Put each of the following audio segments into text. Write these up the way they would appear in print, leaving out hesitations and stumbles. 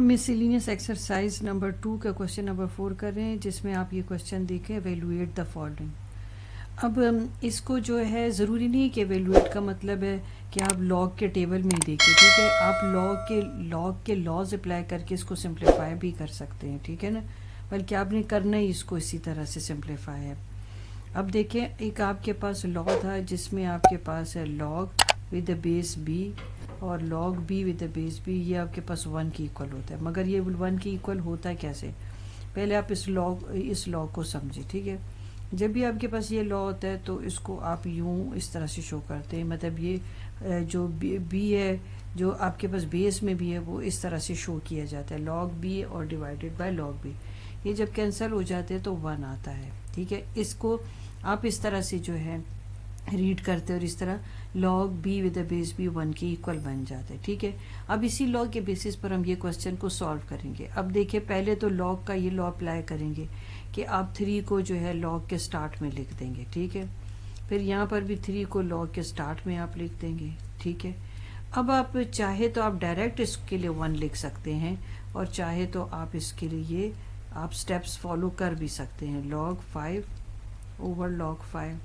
ہم مسیلینیس exercise number 2 کا question number 4 کر رہے ہیں، جس میں آپ یہ کوشچن دیکھیں ایویلویٹ دا فالوئنگ۔ اب اس کو جو ہے ضروری نہیں کہ ایویلویٹ کا مطلب ہے کہ آپ لاگ کے ٹیبل میں دیکھیں، ٹھیک ہے، آپ لاگ کے لاز اپلائی کر کے اس کو سمپلیفائی بھی کر سکتے ہیں، ٹھیک ہے نا، بلکہ آپ نے کرنا ہی اس کو اسی طرح سے سمپلیفائی ہے۔ اب دیکھیں، ایک آپ کے پاس لاگ تھا جس میں آپ کے پاس ہے log with the base B اور log be with the base B, یہ آپ کے پاس 1 کی ایکول ہوتا ہے، مگر یہ 1 کی ایکول ہوتا ہے کیسے؟ پہلے آپ اس لاگ کو سمجھیں، ٹھیک ہے۔ جب بھی آپ کے پاس یہ لا ہوتا ہے تو اس کو آپ یوں اس طرح سے شو کرتے ہیں، مطلب یہ جو بی ہے جو آپ کے پاس بیس میں بھی ہے وہ اس طرح سے شو کیا جاتا ہے، لاگ بی اور ڈیوائڈیڈ بائی لاگ بی۔ یہ جب کینسل ہو جاتے ہیں تو 1 آتا ہے، ٹھیک ہے۔ اس کو آپ اس طرح سے جو ہے ریڈ کرتے اور اس طرح log be with the base b 1 کی ایکول بن جاتا ہے، ٹھیک ہے۔ اب اسی لاگ کے بیسس پر ہم یہ کوسچن کو سالو کریں گے۔ اب دیکھیں، پہلے تو لاگ کا یہ لا اپلائی کریں گے کہ آپ 3 کو جو ہے لاگ کے سٹارٹ میں لکھ دیں گے، ٹھیک ہے۔ پھر یہاں پر بھی 3 کو لاگ کے سٹارٹ میں آپ لکھ دیں گے، ٹھیک ہے۔ اب آپ چاہے تو آپ ڈائریکٹ اس کے لیے 1 لکھ سکتے ہیں، اور چاہے تو آپ اس کے لیے آپ سٹیپس فالو کر بھی سکتے ہیں، لاگ 5 اوور لاگ 5،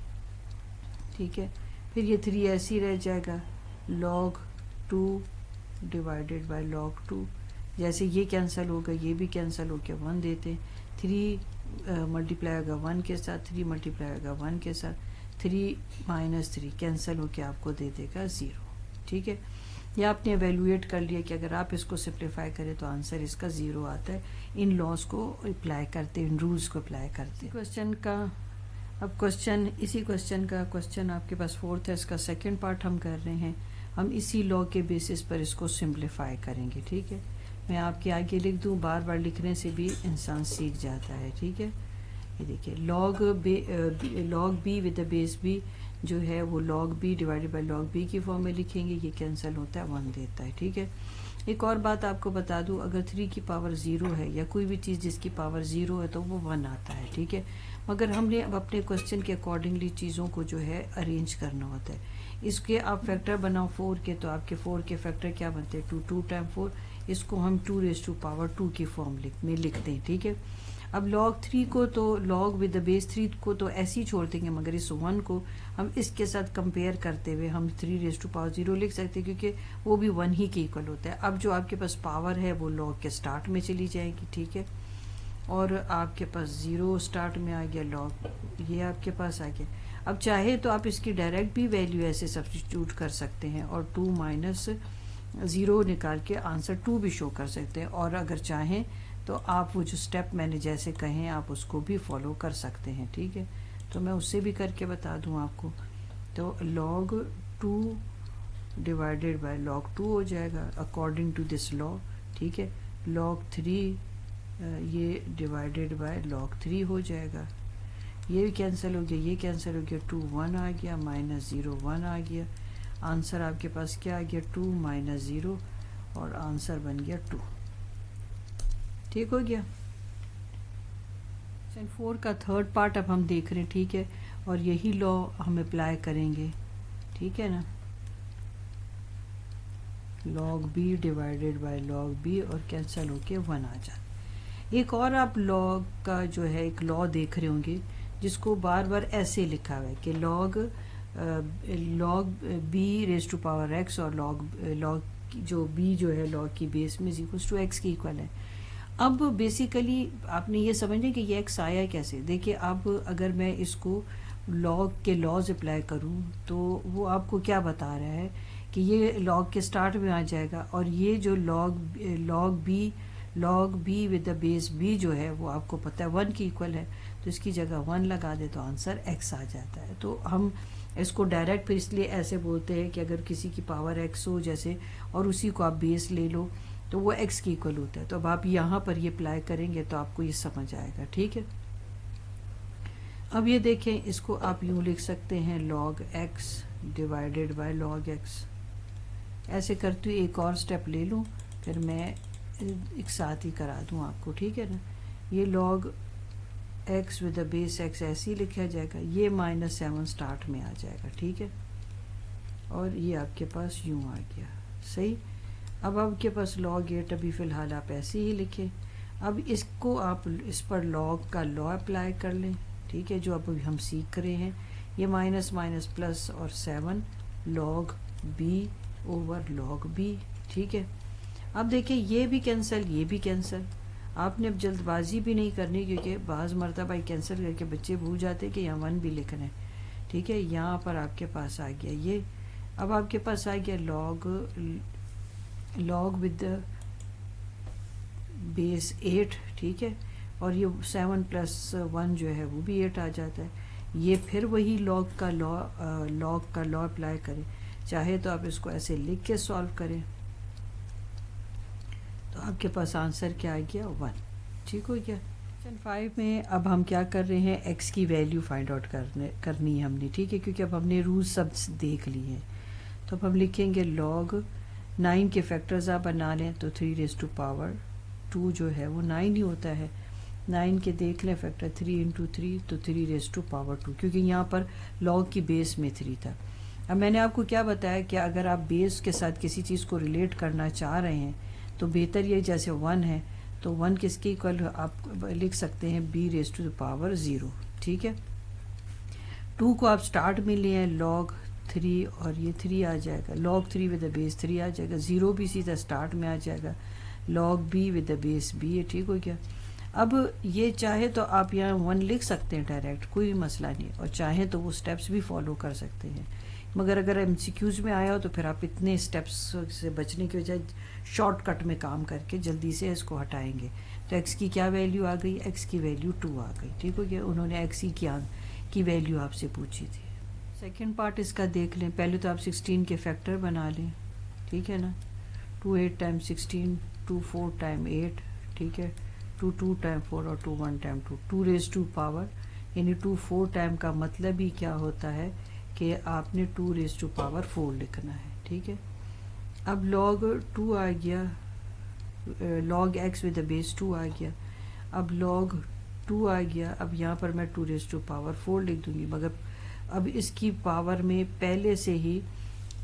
ٹھیک ہے۔ پھر یہ 3 ایسے ہی رہ جائے گا، لاگ 2 ڈیوائڈیڈ بائی لاگ 2، جیسے یہ کینسل ہوگا یہ بھی کینسل ہو کے 1 دیتے ہیں، 3 ملٹیپلائی ہوگا 1 کے ساتھ، 3 ملٹیپلائی ہوگا 1 کے ساتھ، 3 مائنس 3 کینسل ہو کے آپ کو دے دے گا 0، ٹھیک ہے۔ یہ آپ نے ایویلویٹ کر لیا کہ اگر آپ اس کو سمپلیفائی کریں تو آنسر اس کا 0 آتا ہے، ان لاز کو اپلائی کرتے، ان رولز کو اپلائی کرتے۔ کوسچن کا اب اسی کوسچن آپ کے پاس 4 ہے، اس کا سیکنڈ پارٹ ہم کر رہے ہیں۔ ہم اسی لا کے بیسس پر اس کو سمپلیفائی کریں گے، ٹھیک ہے۔ میں آپ کے آگے لکھ دوں، بار بار لکھنے سے بھی انسان سیکھ جاتا ہے، ٹھیک ہے۔ یہ دیکھیے، log be with the base b جو ہے وہ log b divided by log b کی فارم میں لکھیں گے، یہ کینسل ہوتا ہے 1 دیتا ہے، ٹھیک ہے۔ ایک اور بات آپ کو بتا دوں، اگر 3 کی پاور 0 ہے یا کوئی بھی چیز جس کی پاور 0 ہے تو وہ 1 آتا ہے، ٹھیک ہے۔ مگر ہم نے اب اپنے کوسچن کے اکارڈنگلی چیزوں کو جو ہے ارینج کرنا ہوتا ہے۔ اس کے آپ فیکٹر بناؤ 4 کے، تو آپ کے 4 کے فیکٹر کیا بنتے ہیں؟ 2 ٹائم 4، اس کو ہم 2 ریز ٹو پاور 2 کی فارم میں لکھتے ہیں، ٹھیک ہے۔ اب لاگ 3 کو تو لاگ ود دا بیس 3 کو تو ایسے ہی چھوڑ دیں گے، مگر اس 1 کو ہم اس کے ساتھ کمپیئر کرتے ہوئے ہم 3 ریز ٹو پاور 0 لکھ سکتے ہیں، کیونکہ وہ بھی 1 ہی کے ایکول ہوتا ہے۔ اب جو آپ کے پاس پاور ہے وہ لاگ کے سٹارٹ میں چلی جائے گی، ٹھیک ہے، اور آپ کے پاس 0 سٹارٹ میں آ گیا لاگ، یہ آپ کے پاس آ گیا۔ اب چاہے تو آپ اس کی ڈائریکٹ بھی ویلیو ایسے سبسٹیٹیوٹ کر سکتے ہیں اور 2 مائنس 0 نکال کے آنسر 2 بھی شو کر سکتے ہیں، اور اگر چاہیں تو آپ وہ جو سٹیپ میں نے جیسے کہیں آپ اس کو بھی فالو کر سکتے ہیں، ٹھیک ہے۔ تو میں اس سے بھی کر کے بتا دوں آپ کو، تو لاگ 2 ڈیوائڈیڈ بائی لاگ 2 ہو جائے گا اکارڈنگ ٹو دس لا، ٹھیک ہے۔ لاگ 3 یہ ڈیوائڈیڈ بائی لاگ 3 ہو جائے گا، یہ بھی کینسل ہو گیا، یہ کینسل ہو گیا، 2 1 آ گیا، مائنس 0 1 آ گیا، آنسر آپ کے پاس کیا آ گیا؟ 2 مائنس 0، اور آنسر بن گیا 2، ٹھیک ہو گیا۔ کوسچن 4 کا تھرڈ پارٹ اب ہم دیکھ رہے ہیں، ٹھیک ہے، اور یہی لا ہم اپلائی کریں گے، ٹھیک ہے نا۔ Log b divided by log b اور کینسل ہو کے 1 آ جاتا۔ ایک اور آپ لاگ کا جو ہے ایک لا دیکھ رہے ہوں گے جس کو بار بار ایسے لکھا ہوا ہے کہ log b raise to power x, اور لاگ جو بی جو ہے لاگ کی بیس میں ایکوز ٹو ایکس کی ایکول ہے۔ اب بیسیکلی آپ نے یہ سمجھنا کہ یہ ایکس آیا کیسے۔ دیکھیے، اب اگر میں اس کو لاگ کے لاز اپلائی کروں تو وہ آپ کو کیا بتا رہا ہے کہ یہ لاگ کے سٹارٹ میں آ جائے گا، اور یہ جو log be with the base b جو ہے وہ آپ کو پتہ ہے 1 کی ایکول ہے، تو اس کی جگہ 1 لگا دے تو آنسر ایکس آ جاتا ہے۔ تو ہم اس کو ڈائریکٹ پھر اس لیے ایسے بولتے ہیں کہ اگر کسی کی پاور ایکس ہو جیسے، اور اسی کو آپ بیس لے لو تو وہ ایکس کی ایکول ہوتا ہے۔ تو اب آپ یہاں پر یہ اپلائی کریں گے تو آپ کو یہ سمجھ آئے گا، ٹھیک ہے۔ اب یہ دیکھیں، اس کو آپ یوں لکھ سکتے ہیں، log x divided by log x, ایسے کرتی ہوں ایک اور سٹیپ لے لوں، پھر میں ایک ساتھ ہی کرا دوں آپ کو، ٹھیک ہے نا۔ یہ log X with the base x ایسے ہی لکھا جائے گا، یہ مائنس 7 سٹارٹ میں آ جائے گا، ٹھیک ہے، اور یہ آپ کے پاس یوں آ گیا، صحیح۔ اب آپ کے پاس log 8 ابھی فی الحال آپ ایسے ہی لکھیں. اب اس کو آپ اس پر log کا لا اپلائی کر لیں, ٹھیک ہے, جو اب ہم سیکھ رہے ہیں. یہ مائنس مائنس پلس اور 7 log b over log b, ٹھیک ہے. اب دیکھیں یہ بھی کینسل, یہ بھی کینسل. آپ نے اب جلد بازی بھی نہیں کرنی, کیونکہ بعض مرتبہ کینسل کر کے بچے بھول جاتے کہ یہاں 1 بھی لکھنا ہے, ٹھیک ہے. یہاں پر آپ کے پاس آ گیا یہ. اب آپ کے پاس آ گیا log ود بیس 8, ٹھیک ہے, اور یہ 7 پلس 1 جو ہے وہ بھی 8 آ جاتا ہے. یہ پھر وہی log کا لا اپلائی کریں. چاہے تو آپ اس کو ایسے لکھ کے سالو کریں, تو آپ کے پاس آنسر کیا آ گیا 1, ٹھیک ہو گیا. کوشچن 5 میں اب ہم کیا کر رہے ہیں, ایکس کی ویلیو فائنڈ آؤٹ کرنی ہے ہم نے, ٹھیک ہے, کیونکہ اب ہم نے رول سب دیکھ لی ہیں. تو اب ہم لکھیں گے log 9 کے فیکٹرز آپ بنا لیں, تو 3 ریز ٹو پاور 2 جو ہے وہ 9 ہی ہوتا ہے. 9 کے دیکھ لیں فیکٹر 3 انٹو 3, تو 3 ریز ٹو پاور 2, کیونکہ یہاں پر log کی بیس میں 3 تھا. اب میں نے آپ کو کیا بتایا کہ اگر آپ بیس کے ساتھ کسی چیز کو ریلیٹ کرنا چاہ رہے ہیں تو بہتر یہ, جیسے 1 ہے تو 1 کس کے ایکول آپ لکھ سکتے ہیں b ریز ٹو پاور 0, ٹھیک ہے. 2 کو آپ سٹارٹ میں لے ہیں log 3, اور یہ 3 آ جائے گا, log 3 ود دا بیس 3 آ جائے گا. 0 بھی سیدھا سٹارٹ میں آ جائے گا, log b with the base b ہے, ٹھیک ہو گیا. اب یہ چاہے تو آپ یہاں 1 لکھ سکتے ہیں ڈائریکٹ, کوئی مسئلہ نہیں, اور چاہیں تو وہ سٹیپس بھی فالو کر سکتے ہیں. مگر اگر ایم سی کیوز میں آیا ہو تو پھر آپ اتنے سٹیپس سے بچنے کی بجائے شارٹ کٹ میں کام کر کے جلدی سے اس کو ہٹائیں گے. تو ایکس کی کیا ویلیو آ گئی, ایکس کی ویلیو 2 آ گئی, ٹھیک ہو گیا. انہوں نے ایکس کی ویلیو آپ سے پوچھی تھی. سیکنڈ پارٹ اس کا دیکھ لیں. پہلے تو آپ 16 کے فیکٹر بنا لیں, ٹھیک ہے نا. 2 8 ٹائم 16, 2 4 ٹائم 8, ٹھیک ہے. 2 2 ٹائم 4 اور 2 1 ٹائم 2, 2 ریز ٹو پاور, یعنی 2 4 ٹائم کا مطلب ہی کیا ہوتا ہے کہ آپ نے 2 ریز ٹو پاور 4 لکھنا ہے, ٹھیک ہے. اب log 2 آ گیا, log x ود دا بیس 2 آ گیا. اب log 2 آ گیا. اب یہاں پر میں 2 ریز ٹو پاور 4 لکھ دوں گی, مگر اب اس کی پاور میں پہلے سے ہی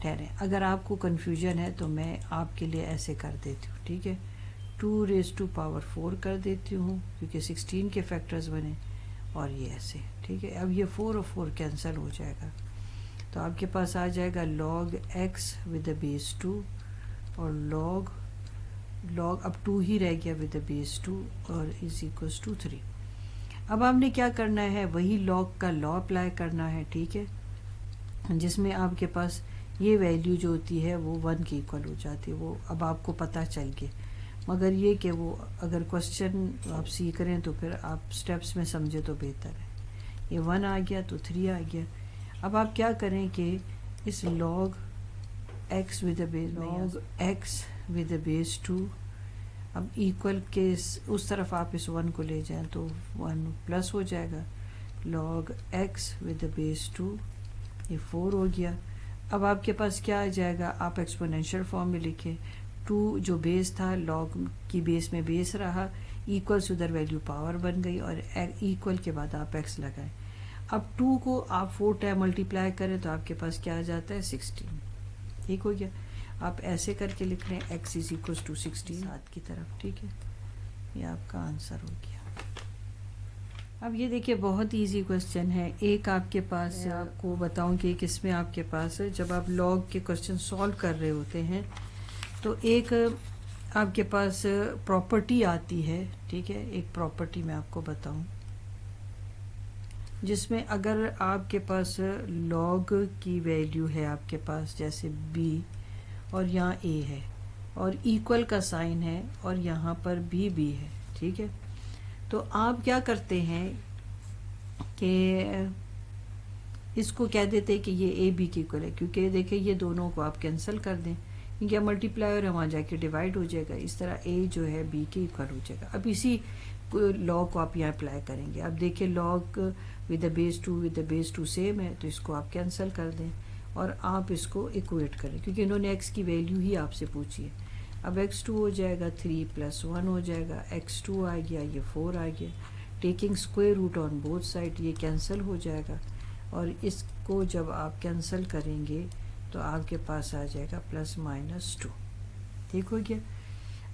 ٹھہریں. اگر آپ کو کنفیوژن ہے تو میں آپ کے لیے ایسے کر دیتی ہوں, ٹھیک ہے. 2 ریز ٹو پاور 4 کر دیتی ہوں, کیونکہ 16 کے فیکٹرز بنے, اور یہ ایسے, ٹھیک ہے. اب یہ 4 اور 4 کینسل ہو جائے گا, تو آپ کے پاس آ جائے گا log x ود دا بیس 2, اور log اب 2 ہی رہ گیا ود دا بیس 2, اور از ایکوز ٹو 3. اب آپ نے کیا کرنا ہے, وہی log کا لا اپلائی کرنا ہے, ٹھیک ہے, جس میں آپ کے پاس یہ ویلیو جو ہوتی ہے وہ 1 کی ایکول ہو جاتی ہے. وہ اب آپ کو پتہ چل گیا, مگر یہ کہ وہ اگر کوشچن آپ سیکھ رہے ہیں تو پھر آپ سٹیپس میں سمجھے تو بہتر ہے. یہ 1 آ گیا تو 3 آ گیا. اب آپ کیا کریں کہ اس log x ود دا بیس 2, اب ایکول کے اس طرف آپ اس 1 کو لے جائیں تو 1 پلس ہو جائے گا. log x ود دا بیس 2, یہ 4 ہو گیا. اب آپ کے پاس کیا آ جائے گا, آپ ایکسپونینشیل فارم میں لکھیں. 2 جو بیس تھا, log کی بیس میں بیس رہا, ایکولس ادھر ویلیو پاور بن گئی, اور ایکول کے بعد آپ ایکس لگائیں. اب 2 کو آپ 4 ٹائم ملٹیپلائی کریں تو آپ کے پاس کیا آ جاتا ہے 16, ٹھیک ہو گیا. آپ ایسے کر کے لکھ لیں x از ایکوز ٹو 16 ساتھ کی طرف, ٹھیک ہے. یہ آپ کا آنسر ہو گیا. اب یہ دیکھیے بہت ایزی کوشچن ہے. ایک آپ کے پاس, آپ کو بتاؤں کہ کس میں آپ کے پاس جب آپ log کے کوشچن سالو کر رہے ہوتے ہیں تو ایک آپ کے پاس پراپرٹی آتی ہے, ٹھیک ہے. ایک پراپرٹی میں آپ کو بتاؤں جس میں اگر آپ کے پاس log کی ویلیو ہے آپ کے پاس جیسے b, اور یہاں a ہے, اور ایکول کا سائن ہے, اور یہاں پر b ہے, ٹھیک ہے. تو آپ کیا کرتے ہیں کہ اس کو کہہ دیتے کہ یہ اے بی کی ایکول ہے, کیونکہ دیکھیں یہ دونوں کو آپ کینسل کر دیں, کیونکہ ملٹیپلائی اور وہاں جا کے ڈیوائڈ ہو جائے گا. اس طرح اے جو ہے بی کے ایکول ہو جائے گا. اب اسی لاء کو آپ یہاں اپلائی کریں گے. اب دیکھیں log with the base 2 with the base 2 same ہے, تو اس کو آپ کینسل کر دیں اور آپ اس کو ایکویٹ کریں, کیونکہ انہوں نے ایکس کی ویلیو ہی آپ سے پوچھی ہے. اب x2 ہو جائے گا 3 + 1 ہو جائے گا, x2 آ گیا, یہ 4 آ گیا. Taking square root on both side, یہ کینسل ہو جائے گا, اور اس کو جب آپ کینسل کریں گے تو آپ کے پاس آ جائے گا +-2. ٹھیک ہو گیا.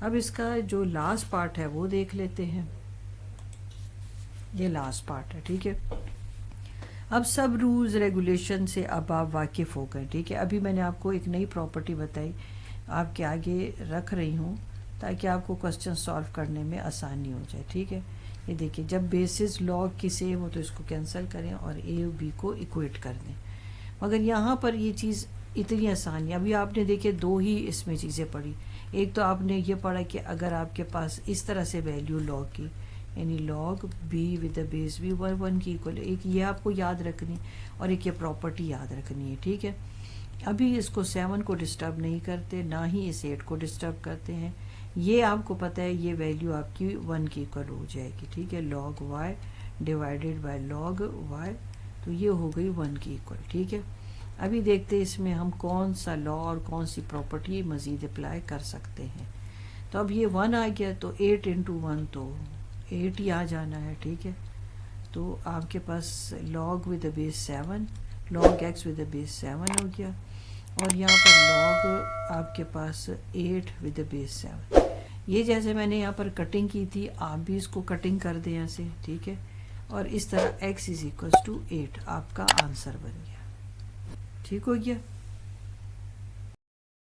اب اس کا جو لاسٹ پارٹ ہے وہ دیکھ لیتے ہیں. یہ لاسٹ پارٹ ہے. ٹھیک ہے. اب سب رولز ریگولیشن سے اب آپ واقف ہو گئے. ٹھیک ہے. ابھی میں نے آپ کو ایک نئی پراپرٹی بتائی, آپ کے آگے رکھ رہی ہوں تاکہ آپ کو کوسچن سالو کرنے میں آسانی ہو جائے. ٹھیک ہے. یہ دیکھیں, جب بیسز لاگ کی سیم ہو تو اس کو کینسل کریں اور اے اور بی کو ایکویٹ کر دیں. مگر یہاں پر یہ چیز اتنی آسان ہے. ابھی آپ نے دیکھے دو ہی اس میں چیزیں پڑھی. ایک تو آپ نے یہ پڑھا کہ اگر آپ کے پاس اس طرح سے ویلیو لاگ کی, یعنی log be with the base b 1 کی ایکول, ایک یہ آپ کو یاد رکھنی اور ایک یہ پراپرٹی یاد رکھنی ہے. ٹھیک ہے. ابھی اس کو 7 کو ڈسٹرب نہیں کرتے, نہ ہی اس 8 کو ڈسٹرب کرتے ہیں. یہ آپ کو پتہ ہے یہ ویلیو آپ کی 1 کی ایکول ہو جائے گی. ٹھیک ہے. Log y divided by log y, تو یہ ہو گئی 1 کی ایکول. ٹھیک ہے. ابھی دیکھتے اس میں ہم کون سا لا اور کون سی پراپرٹی مزید اپلائی کر سکتے ہیں. تو اب یہ 1 آ گیا تو 8 انٹو 1 تو 8 ہی آ جانا ہے. ٹھیک ہے. تو آپ کے پاس log with the base 7, log X with the base 7 ہو گیا, اور یہاں پر لاگ آپ کے پاس 8 ود دا بیس 7. یہ جیسے میں نے یہاں پر کٹنگ کی تھی, آپ بھی اس کو کٹنگ کر دیں یہاں سے. ٹھیک ہے. اور اس طرح x از ایکوز ٹو 8 آپ کا آنسر بن گیا. ٹھیک ہو گیا.